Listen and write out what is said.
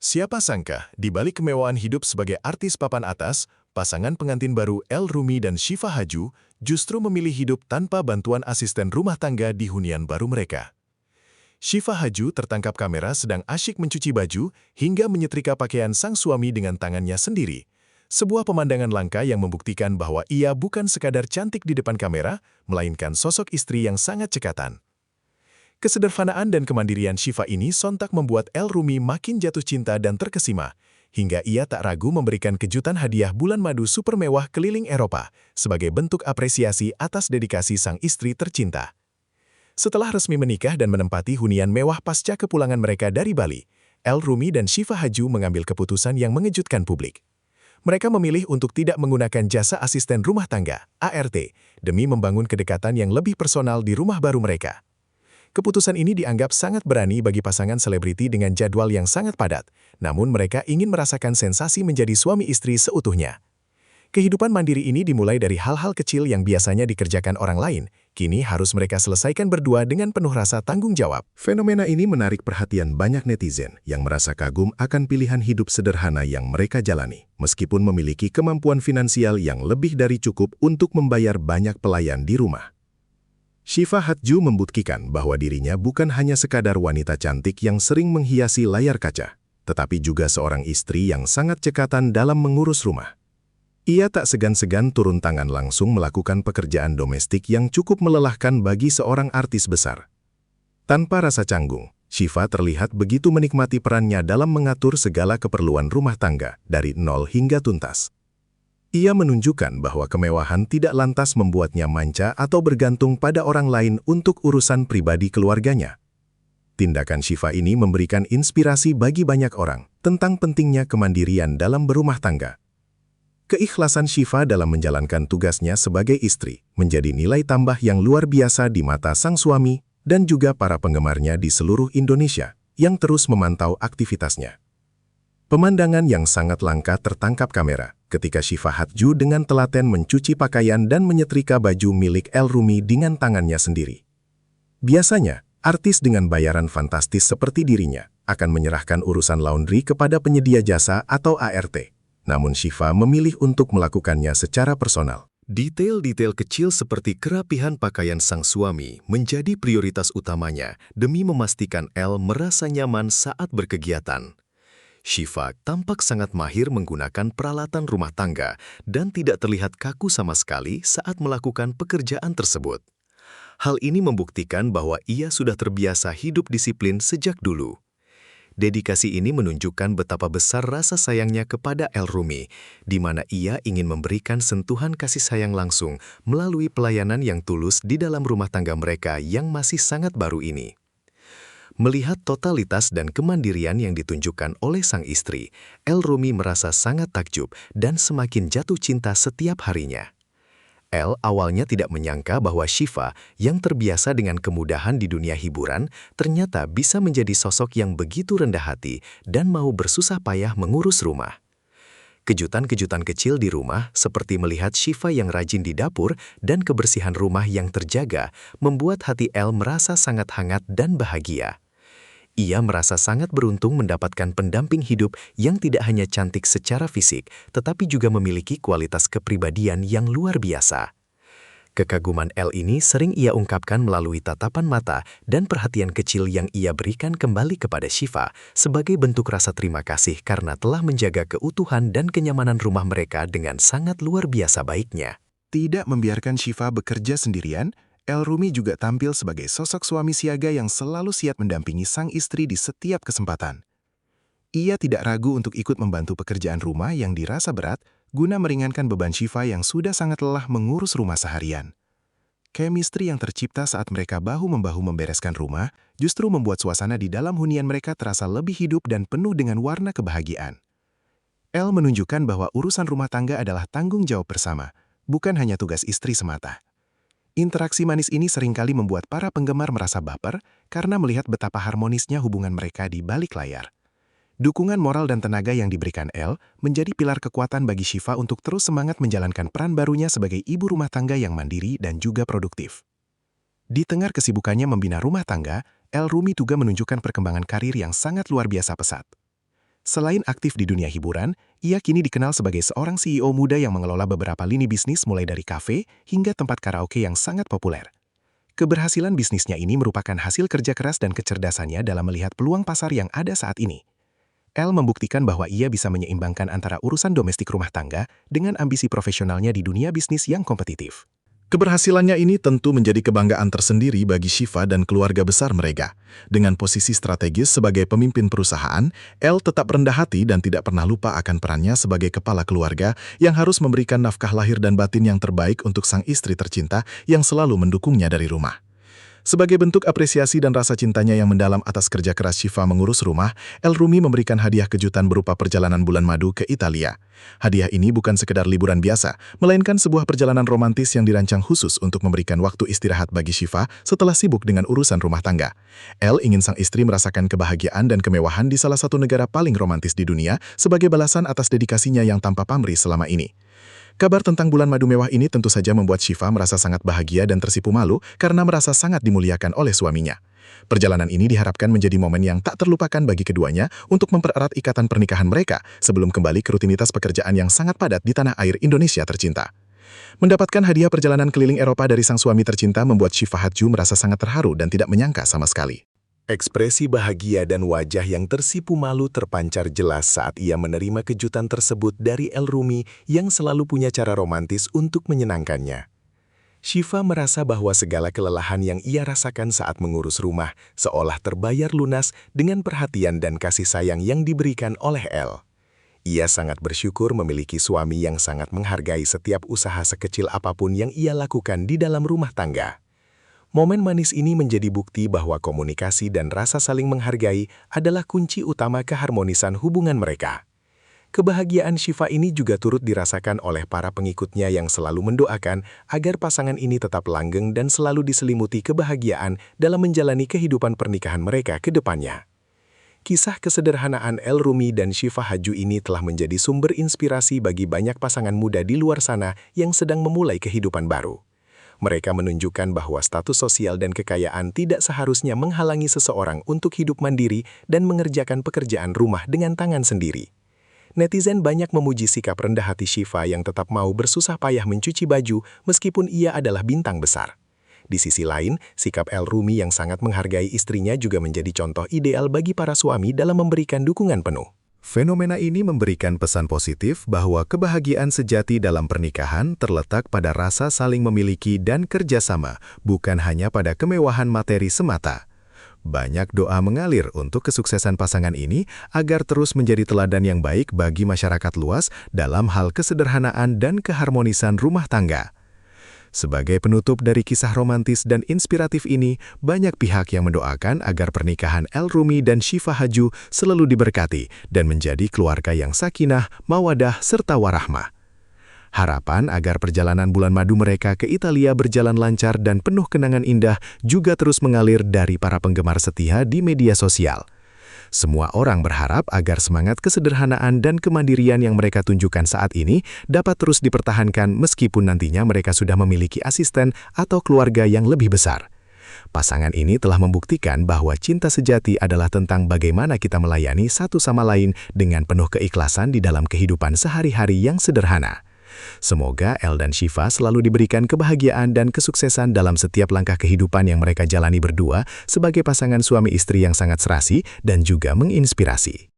Siapa sangka, di balik kemewahan hidup sebagai artis papan atas, pasangan pengantin baru El Rumi dan Syifa Haju justru memilih hidup tanpa bantuan asisten rumah tangga di hunian baru mereka. Syifa Haju tertangkap kamera sedang asyik mencuci baju hingga menyetrika pakaian sang suami dengan tangannya sendiri. Sebuah pemandangan langka yang membuktikan bahwa ia bukan sekadar cantik di depan kamera, melainkan sosok istri yang sangat cekatan. Kesederhanaan dan kemandirian Syifa ini sontak membuat El Rumi makin jatuh cinta dan terkesima, hingga ia tak ragu memberikan kejutan hadiah bulan madu super mewah keliling Eropa sebagai bentuk apresiasi atas dedikasi sang istri tercinta. Setelah resmi menikah dan menempati hunian mewah pasca kepulangan mereka dari Bali, El Rumi dan Syifa Haju mengambil keputusan yang mengejutkan publik. Mereka memilih untuk tidak menggunakan jasa asisten rumah tangga, ART, demi membangun kedekatan yang lebih personal di rumah baru mereka. Keputusan ini dianggap sangat berani bagi pasangan selebriti dengan jadwal yang sangat padat, namun mereka ingin merasakan sensasi menjadi suami istri seutuhnya. Kehidupan mandiri ini dimulai dari hal-hal kecil yang biasanya dikerjakan orang lain, kini harus mereka selesaikan berdua dengan penuh rasa tanggung jawab. Fenomena ini menarik perhatian banyak netizen yang merasa kagum akan pilihan hidup sederhana yang mereka jalani, meskipun memiliki kemampuan finansial yang lebih dari cukup untuk membayar banyak pelayan di rumah. Syifa Haju membuktikan bahwa dirinya bukan hanya sekadar wanita cantik yang sering menghiasi layar kaca, tetapi juga seorang istri yang sangat cekatan dalam mengurus rumah. Ia tak segan-segan turun tangan langsung melakukan pekerjaan domestik yang cukup melelahkan bagi seorang artis besar. Tanpa rasa canggung, Syifa terlihat begitu menikmati perannya dalam mengatur segala keperluan rumah tangga dari nol hingga tuntas. Ia menunjukkan bahwa kemewahan tidak lantas membuatnya manca atau bergantung pada orang lain untuk urusan pribadi keluarganya. Tindakan Syifa ini memberikan inspirasi bagi banyak orang tentang pentingnya kemandirian dalam berumah tangga. Keikhlasan Syifa dalam menjalankan tugasnya sebagai istri menjadi nilai tambah yang luar biasa di mata sang suami dan juga para penggemarnya di seluruh Indonesia yang terus memantau aktivitasnya. Pemandangan yang sangat langka tertangkap kamera ketika Syifa Haju dengan telaten mencuci pakaian dan menyetrika baju milik El Rumi dengan tangannya sendiri. Biasanya, artis dengan bayaran fantastis seperti dirinya akan menyerahkan urusan laundry kepada penyedia jasa atau ART. Namun Syifa memilih untuk melakukannya secara personal. Detail-detail kecil seperti kerapihan pakaian sang suami menjadi prioritas utamanya demi memastikan El merasa nyaman saat berkegiatan. Syifa tampak sangat mahir menggunakan peralatan rumah tangga dan tidak terlihat kaku sama sekali saat melakukan pekerjaan tersebut. Hal ini membuktikan bahwa ia sudah terbiasa hidup disiplin sejak dulu. Dedikasi ini menunjukkan betapa besar rasa sayangnya kepada El Rumi, di mana ia ingin memberikan sentuhan kasih sayang langsung melalui pelayanan yang tulus di dalam rumah tangga mereka yang masih sangat baru ini. Melihat totalitas dan kemandirian yang ditunjukkan oleh sang istri, El Rumi merasa sangat takjub dan semakin jatuh cinta setiap harinya. El awalnya tidak menyangka bahwa Syifa yang terbiasa dengan kemudahan di dunia hiburan ternyata bisa menjadi sosok yang begitu rendah hati dan mau bersusah payah mengurus rumah. Kejutan-kejutan kecil di rumah seperti melihat Syifa yang rajin di dapur dan kebersihan rumah yang terjaga membuat hati El merasa sangat hangat dan bahagia. Ia merasa sangat beruntung mendapatkan pendamping hidup yang tidak hanya cantik secara fisik, tetapi juga memiliki kualitas kepribadian yang luar biasa. Kekaguman El ini sering ia ungkapkan melalui tatapan mata dan perhatian kecil yang ia berikan kembali kepada Syifa sebagai bentuk rasa terima kasih karena telah menjaga keutuhan dan kenyamanan rumah mereka dengan sangat luar biasa baiknya. Tidak membiarkan Syifa bekerja sendirian, El Rumi juga tampil sebagai sosok suami siaga yang selalu siap mendampingi sang istri di setiap kesempatan. Ia tidak ragu untuk ikut membantu pekerjaan rumah yang dirasa berat guna meringankan beban Syifa yang sudah sangat lelah mengurus rumah seharian. Chemistry yang tercipta saat mereka bahu-membahu membereskan rumah justru membuat suasana di dalam hunian mereka terasa lebih hidup dan penuh dengan warna kebahagiaan. El menunjukkan bahwa urusan rumah tangga adalah tanggung jawab bersama, bukan hanya tugas istri semata. Interaksi manis ini seringkali membuat para penggemar merasa baper karena melihat betapa harmonisnya hubungan mereka di balik layar. Dukungan moral dan tenaga yang diberikan El menjadi pilar kekuatan bagi Syifa untuk terus semangat menjalankan peran barunya sebagai ibu rumah tangga yang mandiri dan juga produktif. Di tengah kesibukannya membina rumah tangga, El Rumi juga menunjukkan perkembangan karir yang sangat luar biasa pesat. Selain aktif di dunia hiburan, ia kini dikenal sebagai seorang CEO muda yang mengelola beberapa lini bisnis mulai dari kafe hingga tempat karaoke yang sangat populer. Keberhasilan bisnisnya ini merupakan hasil kerja keras dan kecerdasannya dalam melihat peluang pasar yang ada saat ini. Elle membuktikan bahwa ia bisa menyeimbangkan antara urusan domestik rumah tangga dengan ambisi profesionalnya di dunia bisnis yang kompetitif. Keberhasilannya ini tentu menjadi kebanggaan tersendiri bagi Shiva dan keluarga besar mereka. Dengan posisi strategis sebagai pemimpin perusahaan, Elle tetap rendah hati dan tidak pernah lupa akan perannya sebagai kepala keluarga yang harus memberikan nafkah lahir dan batin yang terbaik untuk sang istri tercinta yang selalu mendukungnya dari rumah. Sebagai bentuk apresiasi dan rasa cintanya yang mendalam atas kerja keras Shiva mengurus rumah, El Rumi memberikan hadiah kejutan berupa perjalanan bulan madu ke Italia. Hadiah ini bukan sekedar liburan biasa, melainkan sebuah perjalanan romantis yang dirancang khusus untuk memberikan waktu istirahat bagi Shiva setelah sibuk dengan urusan rumah tangga. El ingin sang istri merasakan kebahagiaan dan kemewahan di salah satu negara paling romantis di dunia sebagai balasan atas dedikasinya yang tanpa pamrih selama ini. Kabar tentang bulan madu mewah ini tentu saja membuat Shiva merasa sangat bahagia dan tersipu malu karena merasa sangat dimuliakan oleh suaminya. Perjalanan ini diharapkan menjadi momen yang tak terlupakan bagi keduanya untuk mempererat ikatan pernikahan mereka sebelum kembali ke rutinitas pekerjaan yang sangat padat di tanah air Indonesia tercinta. Mendapatkan hadiah perjalanan keliling Eropa dari sang suami tercinta membuat Shiva Hadju merasa sangat terharu dan tidak menyangka sama sekali. Ekspresi bahagia dan wajah yang tersipu malu terpancar jelas saat ia menerima kejutan tersebut dari El Rumi yang selalu punya cara romantis untuk menyenangkannya. Shiva merasa bahwa segala kelelahan yang ia rasakan saat mengurus rumah seolah terbayar lunas dengan perhatian dan kasih sayang yang diberikan oleh El. Ia sangat bersyukur memiliki suami yang sangat menghargai setiap usaha sekecil apapun yang ia lakukan di dalam rumah tangga. Momen manis ini menjadi bukti bahwa komunikasi dan rasa saling menghargai adalah kunci utama keharmonisan hubungan mereka. Kebahagiaan Shiva ini juga turut dirasakan oleh para pengikutnya yang selalu mendoakan agar pasangan ini tetap langgeng dan selalu diselimuti kebahagiaan dalam menjalani kehidupan pernikahan mereka ke depannya. Kisah kesederhanaan El Rumi dan Shiva Hadju ini telah menjadi sumber inspirasi bagi banyak pasangan muda di luar sana yang sedang memulai kehidupan baru. Mereka menunjukkan bahwa status sosial dan kekayaan tidak seharusnya menghalangi seseorang untuk hidup mandiri dan mengerjakan pekerjaan rumah dengan tangan sendiri. Netizen banyak memuji sikap rendah hati Shiva yang tetap mau bersusah payah mencuci baju meskipun ia adalah bintang besar. Di sisi lain, sikap El Rumi yang sangat menghargai istrinya juga menjadi contoh ideal bagi para suami dalam memberikan dukungan penuh. Fenomena ini memberikan pesan positif bahwa kebahagiaan sejati dalam pernikahan terletak pada rasa saling memiliki dan kerjasama, bukan hanya pada kemewahan materi semata. Banyak doa mengalir untuk kesuksesan pasangan ini agar terus menjadi teladan yang baik bagi masyarakat luas dalam hal kesederhanaan dan keharmonisan rumah tangga. Sebagai penutup dari kisah romantis dan inspiratif ini, banyak pihak yang mendoakan agar pernikahan El Rumi dan Shiva Hadju selalu diberkati dan menjadi keluarga yang sakinah, mawadah, serta warahmah. Harapan agar perjalanan bulan madu mereka ke Italia berjalan lancar dan penuh kenangan indah juga terus mengalir dari para penggemar setia di media sosial. Semua orang berharap agar semangat kesederhanaan dan kemandirian yang mereka tunjukkan saat ini dapat terus dipertahankan meskipun nantinya mereka sudah memiliki asisten atau keluarga yang lebih besar. Pasangan ini telah membuktikan bahwa cinta sejati adalah tentang bagaimana kita melayani satu sama lain dengan penuh keikhlasan di dalam kehidupan sehari-hari yang sederhana. Semoga El dan Shiva selalu diberikan kebahagiaan dan kesuksesan dalam setiap langkah kehidupan yang mereka jalani berdua sebagai pasangan suami istri yang sangat serasi dan juga menginspirasi.